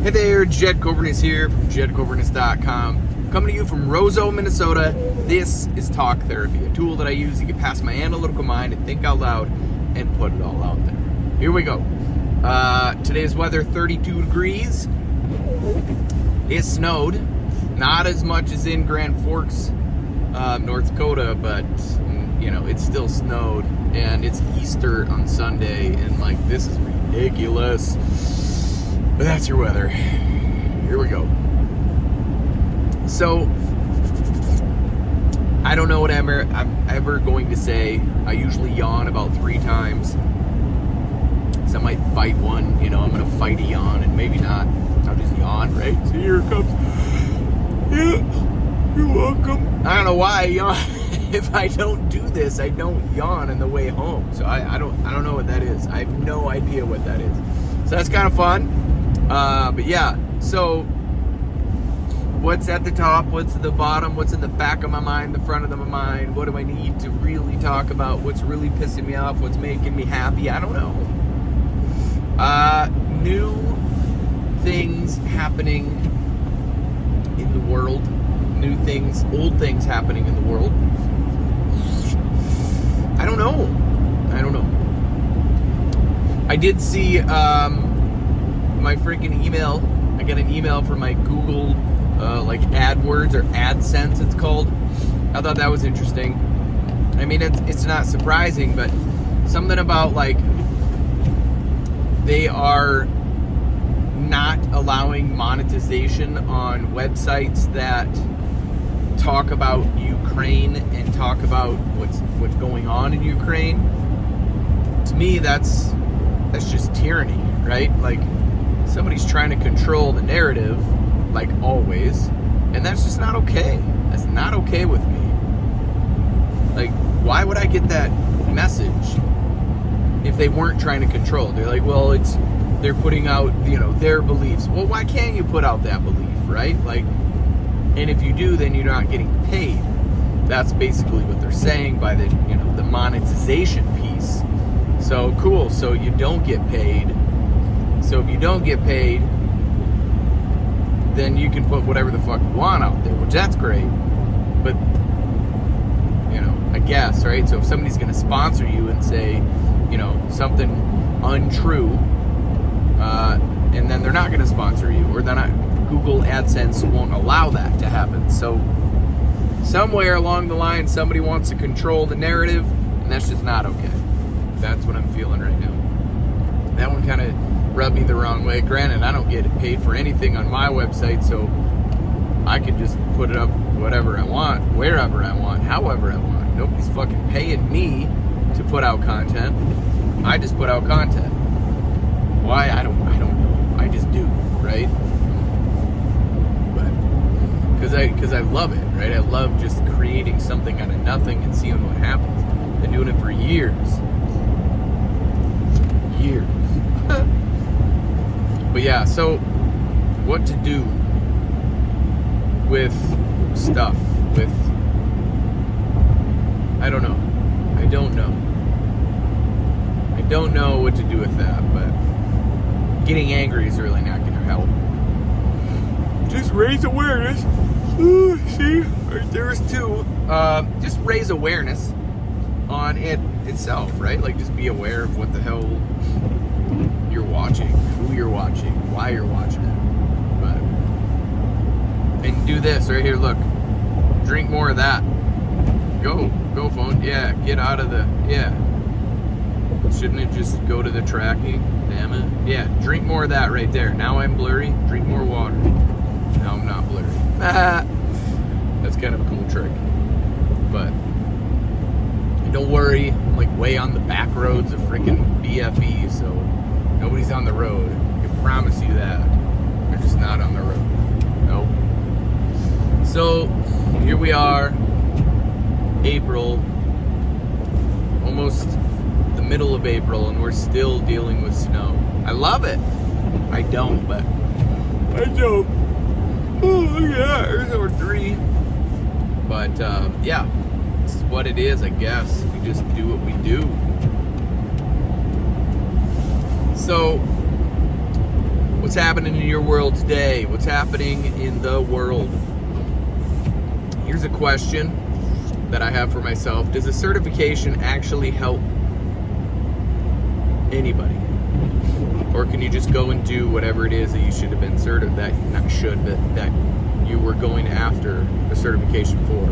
Hey there, Jed Coverness here from JedCoverness.com. Coming to you from Roseau, Minnesota. This is Talk Therapy, a tool that I use to get past my analytical mind and think out loud and put it all out there. Here we go. Today's weather, 32 degrees. It snowed. Not as much as in Grand Forks, North Dakota, but, you know, it still snowed. And it's Easter on Sunday, and, like, this is ridiculous. But that's your weather. Here we go. So, I don't know what I'm ever going to say. I usually yawn about 3 times. So I might fight one. You know, I'm going to fight a yawn, and maybe not. I'll just yawn, right? So here it comes. Yeah, you're welcome. I don't know why I yawn. If I don't do this, I don't yawn on the way home. So I don't know what that is. I have no idea what that is. So that's kind of fun. But yeah, so what's at the top, what's at the bottom, what's in the back of my mind, the front of my mind, what do I need to really talk about, what's really pissing me off, what's making me happy, I don't know. New things happening in the world, new things, old things happening in the world. I don't know. I did see, my freaking email. I got an email from my Google, like AdWords or AdSense it's called. I thought that was interesting. I mean, it's not surprising, but something about, like, they are not allowing monetization on websites that talk about Ukraine and talk about what's going on in Ukraine. To me, that's just tyranny, right? Like, somebody's trying to control the narrative, like always, and that's just not okay. That's not okay with me. Like, why would I get that message if they weren't trying to control? They're like, well, they're putting out, you know, their beliefs. Well, why can't you put out that belief, right? Like, and if you do, then you're not getting paid. That's basically what they're saying by the, you know, the monetization piece. So cool. So you don't get paid. So if you don't get paid, then you can put whatever the fuck you want out there, which that's great. But, you know, I guess, right? So if somebody's going to sponsor you and say, you know, something untrue, and then they're not going to sponsor you, or they're not, Google AdSense won't allow that to happen. So somewhere along the line, somebody wants to control the narrative, and that's just not okay. That's what I'm feeling right now. That one kind of rubbed me the wrong way. Granted, I don't get paid for anything on my website, so I can just put it up whatever I want, wherever I want, however I want. Nobody's fucking paying me to put out content. I just put out content. Why? I don't know. I just do, right? But because I love it, right? I love just creating something out of nothing and seeing what happens. I've been doing it for years. But yeah, so what to do with stuff, with, I don't know what to do with that, but getting angry is really not going to help. Just raise awareness. Ooh, see, right there's 2. Just raise awareness on it itself, right? Like, just be aware of what the hell you're watching, who you're watching, why you're watching it. But, and do this right here, look, drink more of that. Go phone. Yeah, get out of the, yeah. Shouldn't it just go to the tracking? Damn it. Yeah, drink more of that right there. Now I'm blurry, drink more water. Now I'm not blurry. That's kind of a cool trick. But don't worry, I'm like way on the back roads of freaking BFE, so nobody's on the road. I can promise you that. They're just not on the road. Nope. So here we are, April, almost the middle of April, and we're still dealing with snow. I love it. I don't, but I don't. Oh yeah, there's over 3. But yeah, this is what it is, I guess. We just do what we do. So What's happening in your world today? What's happening in the world? Here's a question that I have for myself. Does a certification actually help anybody? Or can you just go and do whatever it is that you should have been that you were going after a certification for?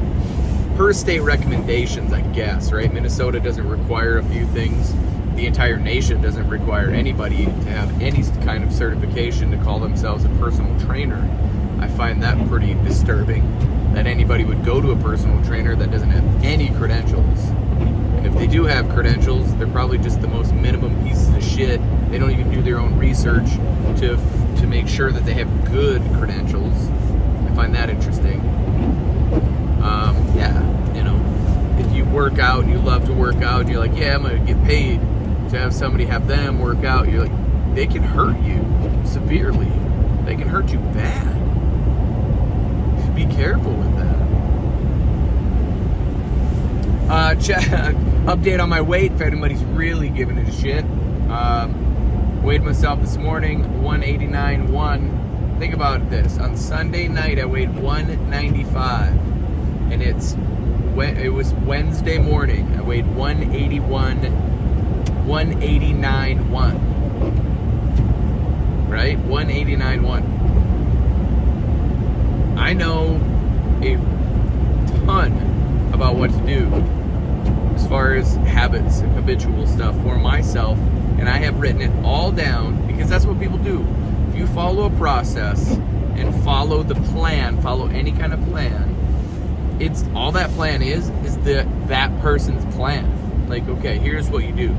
Per state recommendations, I guess, right? Minnesota doesn't require a few things. The entire nation doesn't require anybody to have any kind of certification to call themselves a personal trainer. I find that pretty disturbing, that anybody would go to a personal trainer that doesn't have any credentials. And if they do have credentials, they're probably just the most minimum pieces of shit. They don't even do their own research to make sure that they have good credentials. I find that interesting. If you work out and you love to work out, and you're like, yeah, I'm gonna get paid to have somebody have them work out. You're like, they can hurt you severely. They can hurt you bad. You should be careful with that. Update on my weight if anybody's really giving it a shit. Weighed myself this morning, 189.1. Think about this. On Sunday night, I weighed 195, and it was Wednesday morning. I weighed 189.1. Right? 189.1. I know a ton about what to do as far as habits and habitual stuff for myself, and I have written it all down because that's what people do. If you follow a process and follow the plan, follow any kind of plan, it's all that plan is that person's plan. Like, okay, here's what you do.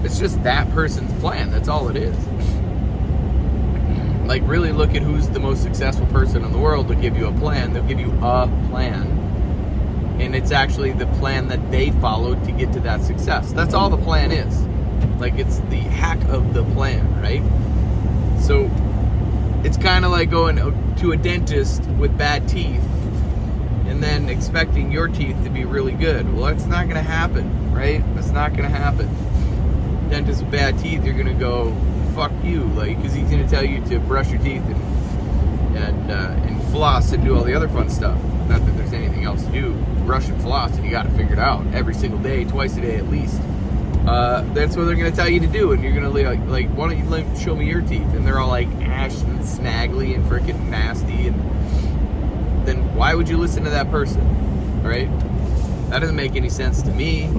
It's just that person's plan. That's all it is. Like, really look at who's the most successful person in the world. They'll give you a plan. They'll give you a plan. And it's actually the plan that they followed to get to that success. That's all the plan is. Like, it's the hack of the plan, right? So it's kind of like going to a dentist with bad teeth and then expecting your teeth to be really good. Well, that's not going to happen, right? That's not going to happen. Dentist with bad teeth, you're going to go, fuck you, like, because he's going to tell you to brush your teeth and floss and do all the other fun stuff. Not that there's anything else to do. Brush and floss, and you got to figure it out every single day, twice a day at least. That's what they're going to tell you to do, and you're going to like, why don't you show me your teeth? And they're all like ashy and snaggly and freaking nasty, and then why would you listen to that person, right? That doesn't make any sense to me.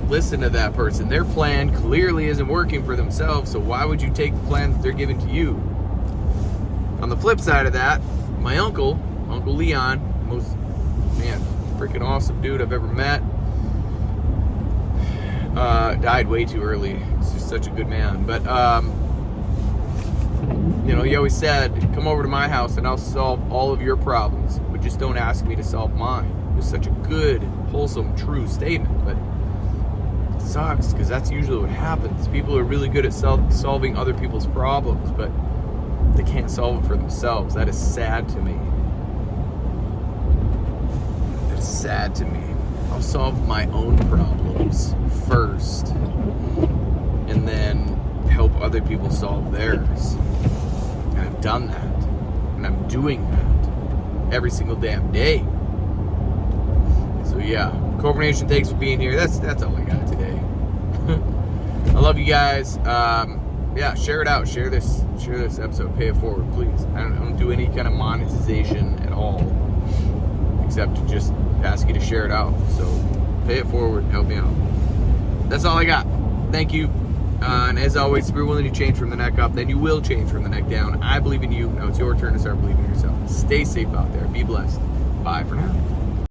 Listen to that person. Their plan clearly isn't working for themselves, so why would you take the plan that they're giving to you? On the flip side of that, my Uncle Leon, most, freaking awesome dude I've ever met, died way too early. He's just such a good man. But, he always said, come over to my house and I'll solve all of your problems, but just don't ask me to solve mine. It was such a good, wholesome, true statement, but it sucks because that's usually what happens. People are really good at solving other people's problems, but they can't solve it for themselves. That is sad to me. That is sad to me. I'll solve my own problems first and then help other people solve theirs. And I've done that. And I'm doing that every single damn day. So yeah, Cobra Nation, thanks for being here. That's all I got today. I love you guys. Share it out. Share this episode. Pay it forward, please. I don't do any kind of monetization at all, except to just ask you to share it out. So pay it forward. Help me out. That's all I got. Thank you. And as always, if you're willing to change from the neck up, then you will change from the neck down. I believe in you. Now it's your turn to start believing in yourself. Stay safe out there. Be blessed. Bye for now.